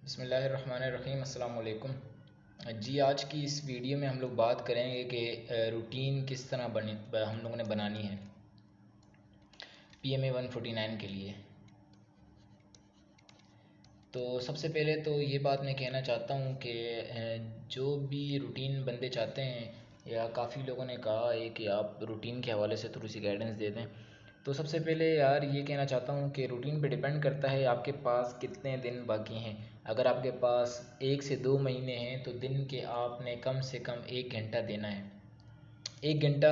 बिस्मिल्लाहिर्रहमानिर्रहीम। अस्सलाम वालेकुम जी। आज की इस वीडियो में हम लोग बात करेंगे कि रूटीन किस तरह हम लोगों ने बनानी है PMA 149 के लिए। तो सबसे पहले तो ये बात मैं कहना चाहता हूँ कि जो भी रूटीन बंदे चाहते हैं, या काफ़ी लोगों ने कहा है कि आप रूटीन के हवाले से थोड़ी सी गाइडेंस दे दें। तो सबसे पहले यार ये कहना चाहता हूँ कि रूटीन पे डिपेंड करता है आपके पास कितने दिन बाकी हैं। अगर आपके पास 1 से 2 महीने हैं तो दिन के आपने कम से कम 1 घंटा देना है। 1 घंटा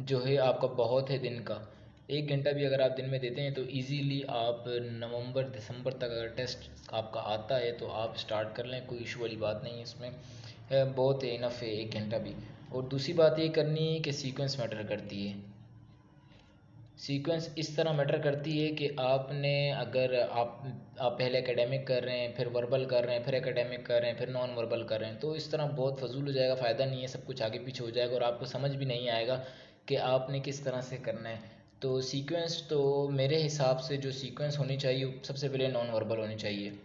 जो है आपका बहुत है दिन का। 1 घंटा भी अगर आप दिन में देते हैं तो इजीली आप नवंबर दिसंबर तक अगर टेस्ट आपका आता है तो आप स्टार्ट कर लें, कोई इशू वाली बात नहीं है इसमें। बहुत है, इनफ है 1 घंटा भी। और दूसरी बात ये करनी है कि सीक्वेंस मैटर करती है। सीक्वेंस इस तरह मैटर करती है कि आपने अगर आप पहले एकेडमिक कर रहे हैं, फिर वर्बल कर रहे हैं, फिर एकेडमिक कर रहे हैं, फिर नॉन वर्बल कर रहे हैं, तो इस तरह बहुत फजूल हो जाएगा, फ़ायदा नहीं है, सब कुछ आगे पीछे हो जाएगा और आपको समझ भी नहीं आएगा कि आपने किस तरह से करना है। तो सीक्वेंस तो मेरे हिसाब से जो सीक्वेंस होनी चाहिए सबसे पहले नॉन वर्बल होनी चाहिए।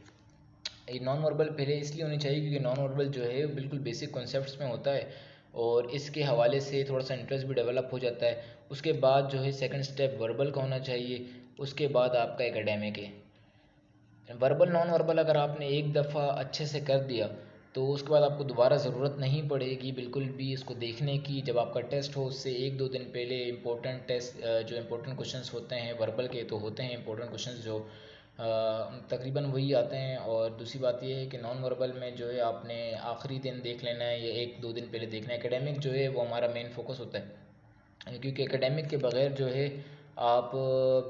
ये नॉन वर्बल पहले इसलिए होनी चाहिए क्योंकि नॉन वर्बल जो है वो बिल्कुल बेसिक कॉन्सेप्ट्स में होता है और इसके हवाले से थोड़ा सा इंटरेस्ट भी डेवलप हो जाता है। उसके बाद जो है सेकंड स्टेप वर्बल का होना चाहिए, उसके बाद आपका एकेडमिक है। वर्बल नॉन वर्बल अगर आपने एक दफ़ा अच्छे से कर दिया तो उसके बाद आपको दोबारा ज़रूरत नहीं पड़ेगी बिल्कुल भी इसको देखने की। जब आपका टेस्ट हो उससे 1-2 दिन पहले इंपॉर्टेंट टेस्ट जो इंपॉर्टेंट क्वेश्चंस होते हैं वर्बल के, तो होते हैं इंपॉर्टेंट क्वेश्चंस जो तकरीबन वही आते हैं। और दूसरी बात ये है कि नॉन वर्बल में जो है आपने आखिरी दिन देख लेना है या 1-2 दिन पहले देखना है। एकेडमिक जो है वो हमारा मेन फोकस होता है क्योंकि एकेडमिक के बगैर जो है आप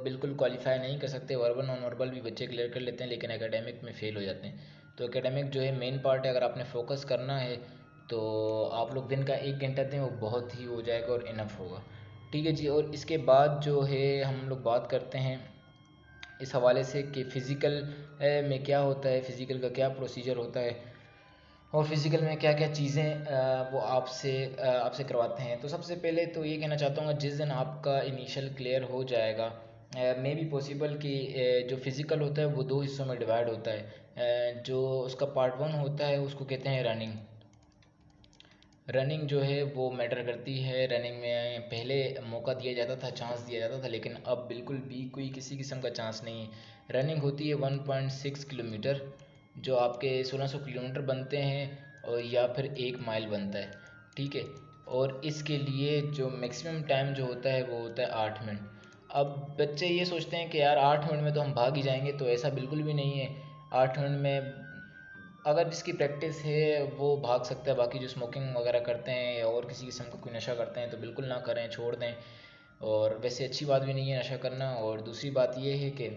बिल्कुल क्वालिफाई नहीं कर सकते। वर्बल नॉन वर्बल भी बच्चे क्लियर कर लेते हैं लेकिन एकेडमिक में फ़ेल हो जाते हैं। तो एकेडमिक जो है मेन पार्ट है। अगर आपने फोकस करना है तो आप लोग दिन का 1 घंटा दें, वो बहुत ही हो जाएगा और इनफ होगा। ठीक है जी। और इसके बाद जो है हम लोग बात करते हैं इस हवाले से कि फ़िज़िकल में क्या होता है, फ़िज़िकल का क्या प्रोसीजर होता है और फिज़िकल में क्या क्या चीज़ें वो आपसे करवाते हैं। तो सबसे पहले तो ये कहना चाहता हूँ जिस दिन आपका इनिशियल क्लियर हो जाएगा, मे बी पॉसिबल कि जो फ़िज़िकल होता है वो 2 हिस्सों में डिवाइड होता है। जो उसका पार्ट 1 होता है उसको कहते हैं रनिंग। रनिंग जो है वो मैटर करती है। रनिंग में पहले मौका दिया जाता था, चांस दिया जाता था, लेकिन अब बिल्कुल भी कोई किसी किस्म का चांस नहीं है। रनिंग होती है 1.6 किलोमीटर, जो आपके 1600 किलोमीटर बनते हैं और या फिर 1 माइल बनता है। ठीक है। और इसके लिए जो मैक्सिमम टाइम जो होता है वो होता है 8 मिनट। अब बच्चे ये सोचते हैं कि यार 8 मिनट में तो हम भाग ही जाएंगे, तो ऐसा बिल्कुल भी नहीं है। 8 मिनट में अगर जिसकी प्रैक्टिस है वो भाग सकता है, बाकी जो स्मोकिंग वगैरह करते हैं और किसी किस्म का कोई नशा करते हैं तो बिल्कुल ना करें, छोड़ दें। और वैसे अच्छी बात भी नहीं है नशा करना। और दूसरी बात ये है कि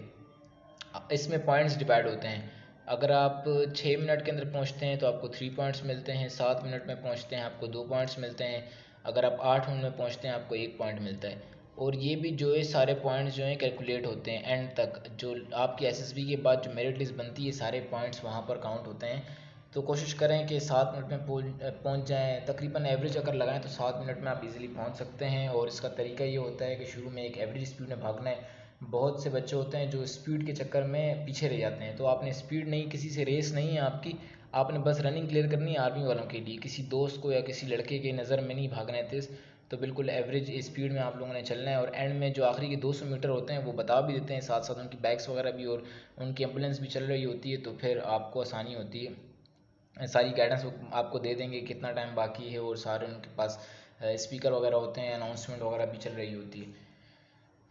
इसमें पॉइंट्स डिवाइड होते हैं। अगर आप 6 मिनट के अंदर पहुंचते हैं तो आपको 3 पॉइंट्स मिलते हैं, 7 मिनट में पहुंचते हैं आपको 2 पॉइंट्स मिलते हैं, अगर आप 8 मिनट में पहुंचते हैं आपको 1 पॉइंट मिलता है। और ये भी जो है सारे पॉइंट्स जो हैं कैलकुलेट होते हैं एंड तक। जो आपकी एसएसबी के बाद जो मेरिट लिस्ट बनती है सारे पॉइंट्स वहाँ पर काउंट होते हैं। तो कोशिश करें कि 7 मिनट में पहुँच जाएँ। तकरीबन एवरेज अगर लगाएं तो 7 मिनट में आप इजीली पहुँच सकते हैं। और इसका तरीका ये होता है कि शुरू में एक एवरेज स्पीड में भागना है। बहुत से बच्चे होते हैं जो स्पीड के चक्कर में पीछे रह जाते हैं। तो आपने स्पीड नहीं, किसी से रेस नहीं है आपकी, आपने बस रनिंग क्लियर करनी है आर्मी वालों के लिए। किसी दोस्त को या किसी लड़के के नज़र में नहीं भागना है तेज़। तो बिल्कुल एवरेज स्पीड में आप लोगों ने चलना है। और एंड में जो आखिरी के 200 मीटर होते हैं वो बता भी देते हैं, साथ साथ उनकी बाइक्स वगैरह भी और उनकी एम्बुलेंस भी चल रही होती है, तो फिर आपको आसानी होती है। सारी गाइडेंस आपको दे देंगे कितना टाइम बाकी है और सारे उनके पास स्पीकर वगैरह होते हैं, अनाउंसमेंट वगैरह भी चल रही होती है।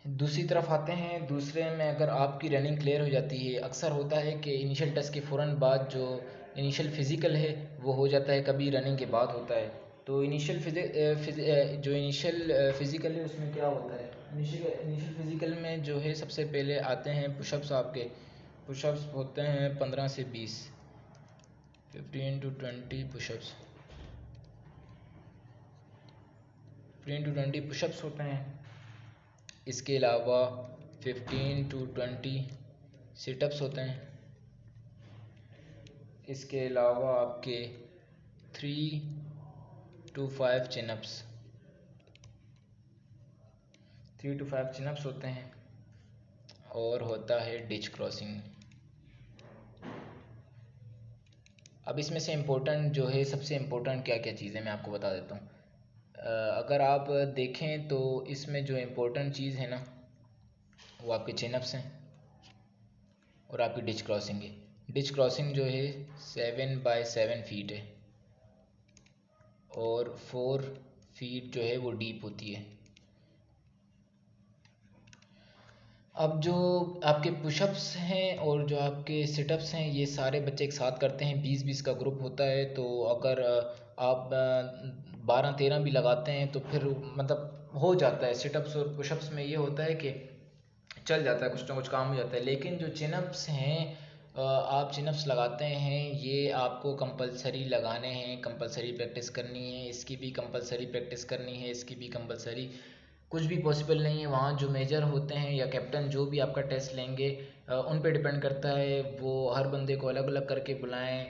दूसरी तरफ आते हैं, दूसरे में अगर आपकी रनिंग क्लियर हो जाती है, अक्सर होता है कि इनिशियल टेस्ट के फ़ौरन बाद जो इनिशियल फ़िज़िकल है वो हो जाता है, कभी रनिंग के बाद होता है। तो जो इनिशियल फ़िज़िकल है उसमें क्या होता है, इनिशियल फ़िज़िकल में जो है सबसे पहले आते हैं पुशअप्स। आपके पुशअप्स होते हैं 15 से 20, 15 to 20 पुशअप्स, 15 to 20 पुशअप्स होते हैं। इसके अलावा 15 to 20 सिटअप्स होते हैं। इसके अलावा आपके 3 to 5 चिनअप्स, 3 to 5 चिनअप्स होते हैं। और होता है डिच क्रॉसिंग। अब इसमें से इम्पोर्टेंट जो है, सबसे इम्पोर्टेंट क्या क्या चीज़ें मैं आपको बता देता हूँ। अगर आप देखें तो इसमें जो इम्पोर्टेंट चीज़ है ना, वो आपके चिनअप्स हैं और आपकी डिच क्रॉसिंग है। डिच क्रॉसिंग जो है 7 बाय 7 फीट है और 4 फीट जो है वो डीप होती है। अब जो आपके पुशअप्स हैं और जो आपके सिटअप्स हैं, ये सारे बच्चे एक साथ करते हैं, 20-20 का ग्रुप होता है। तो अगर आप 12-13 भी लगाते हैं तो फिर मतलब हो जाता है। सिटअप्स और पुशअप्स में ये होता है कि चल जाता है, कुछ ना कुछ काम हो जाता है। लेकिन जो चिनअप्स हैं, आप चिनअप्स लगाते हैं, ये आपको कंपलसरी लगाने हैं, कंपलसरी प्रैक्टिस करनी है, इसकी भी कंपलसरी प्रैक्टिस करनी है, इसकी भी कंपलसरी। कुछ भी पॉसिबल नहीं है। वहाँ जो मेजर होते हैं या कैप्टन जो भी आपका टेस्ट लेंगे, उन पे डिपेंड करता है। वो हर बंदे को अलग अलग करके बुलाएं।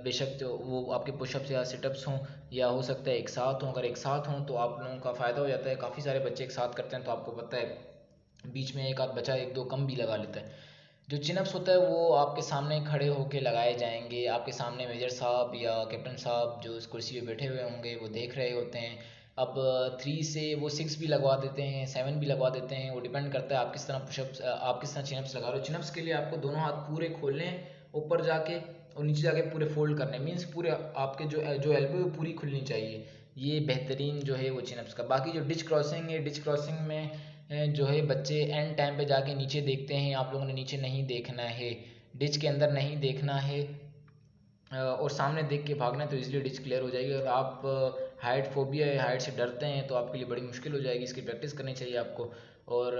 बेशक जो वो आपके पुशअप्स या सिटअप्स हों, या हो सकता है एक साथ हों। अगर एक साथ हों तो आप लोगों का फ़ायदा हो जाता है। काफ़ी सारे बच्चे एक साथ करते हैं तो आपको पता है बीच में एक आध बच्चा एक दो कम भी लगा लेता है। जो चिनअप्स होता है वो आपके सामने खड़े होके लगाए जाएंगे। आपके सामने मेजर साहब या कैप्टन साहब जो उस कुर्सी पे बैठे हुए होंगे वो देख रहे होते हैं। अब 3 से वो 6 भी लगवा देते हैं, 7 भी लगवा देते हैं। वो डिपेंड करता है आप किस तरह पुशअप्स, आप किस तरह चिनअप्स लगा रहे हो। चिनअप्स के लिए आपको दोनों हाथ पूरे खोलने हैं ऊपर जाके, और नीचे जाके पूरे फोल्ड करने, मीन्स पूरे आपके जो जो एल्बो है पूरी खुलनी चाहिए। ये बेहतरीन जो है वो चिनअप्स का। बाकी जो डिच क्रॉसिंग है, डिच क्रॉसिंग में जो है बच्चे एंड टाइम पे जाके नीचे देखते हैं। आप लोगों ने नीचे नहीं देखना है, डिच के अंदर नहीं देखना है, और सामने देख के भागना है तो इजीली डिच क्लियर हो जाएगी। अगर आप हाइट फोबिया है, हाइट से डरते हैं, तो आपके लिए बड़ी मुश्किल हो जाएगी। इसकी प्रैक्टिस करनी चाहिए आपको। और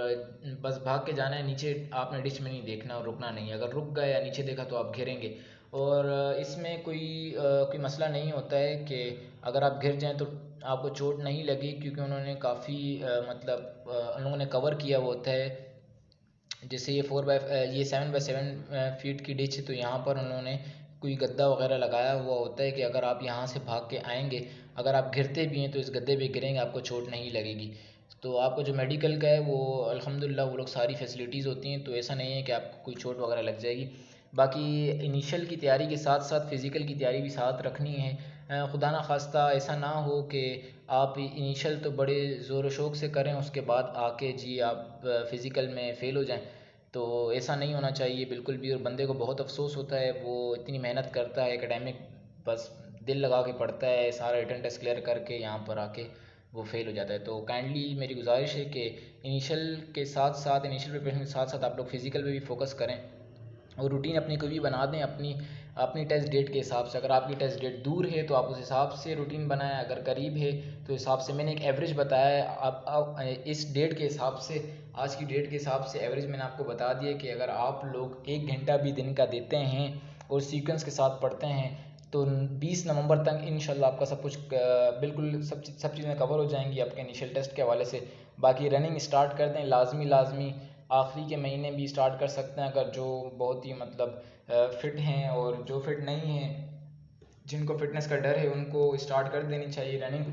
बस भाग के जाना है नीचे, आपने डिच में नहीं देखना और रुकना नहीं। अगर रुक गए या नीचे देखा तो आप गिरेंगे। और इसमें कोई मसला नहीं होता है कि अगर आप गिर जाएं तो आपको चोट नहीं लगी, क्योंकि उन्होंने काफ़ी मतलब उन लोगों ने कवर किया हुआ होता है। जैसे ये 7 बाय 7 फीट की डिच है, तो यहाँ पर उन्होंने कोई गद्दा वगैरह लगाया हुआ होता है कि अगर आप यहाँ से भाग के आएंगे, अगर आप गिरते भी हैं तो इस गद्दे पे गिरेंगे, आपको चोट नहीं लगेगी। तो आपको जो मेडिकल का है वो अल्हम्दुलिल्लाह वो लोग सारी फैसिलिटीज़ होती हैं, तो ऐसा नहीं है कि आपको कोई चोट वगैरह लग जाएगी। बाकी इनिशियल की तैयारी के साथ साथ फ़िज़िकल की तैयारी भी साथ रखनी है। खुदा ना खास्ता ऐसा ना हो कि आप इनिशियल तो बड़े ज़ोर शौक़ से करें, उसके बाद आके जी आप फ़िज़िकल में फ़ेल हो जाएं। तो ऐसा नहीं होना चाहिए बिल्कुल भी। और बंदे को बहुत अफसोस होता है, वो इतनी मेहनत करता है एकेडमिक, बस दिल लगा के पढ़ता है, सारा रिटन टेस्ट क्लियर करके यहाँ पर आके वो फेल हो जाता है। तो काइंडली मेरी गुजारिश है कि इनिशियल के साथ साथ, इनिशियल प्रिपरेशन के साथ साथ आप लोग फिज़िकल पे भी फोकस करें और रूटीन अपनी कोई भी बना दें अपनी अपनी टेस्ट डेट के हिसाब से। अगर आपकी टेस्ट डेट दूर है तो आप उस हिसाब से रूटीन बनाएं, अगर करीब है तो हिसाब से। मैंने एक एवरेज बताया है, आप इस डेट के हिसाब से, आज की डेट के हिसाब से एवरेज मैंने आपको बता दिया कि अगर आप लोग 1 घंटा भी दिन का देते हैं और सीक्वेंस के साथ पढ़ते हैं तो 20 नवंबर तक इंशाल्लाह आपका सब कुछ बिल्कुल सब चीज़ें कवर हो जाएंगी आपके इनिशियल टेस्ट के हवाले से। बाकी रनिंग स्टार्ट कर दें, लाजमी आखिरी के महीने भी स्टार्ट कर सकते हैं अगर जो बहुत ही मतलब फ़िट हैं। और जो फिट नहीं हैं, जिनको फिटनेस का डर है, उनको स्टार्ट कर देनी चाहिए रनिंग।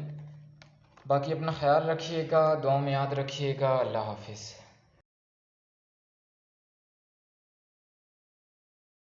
बाकी अपना ख्याल रखिएगा, दुआ में याद रखिएगा। अल्लाह हाफिज़।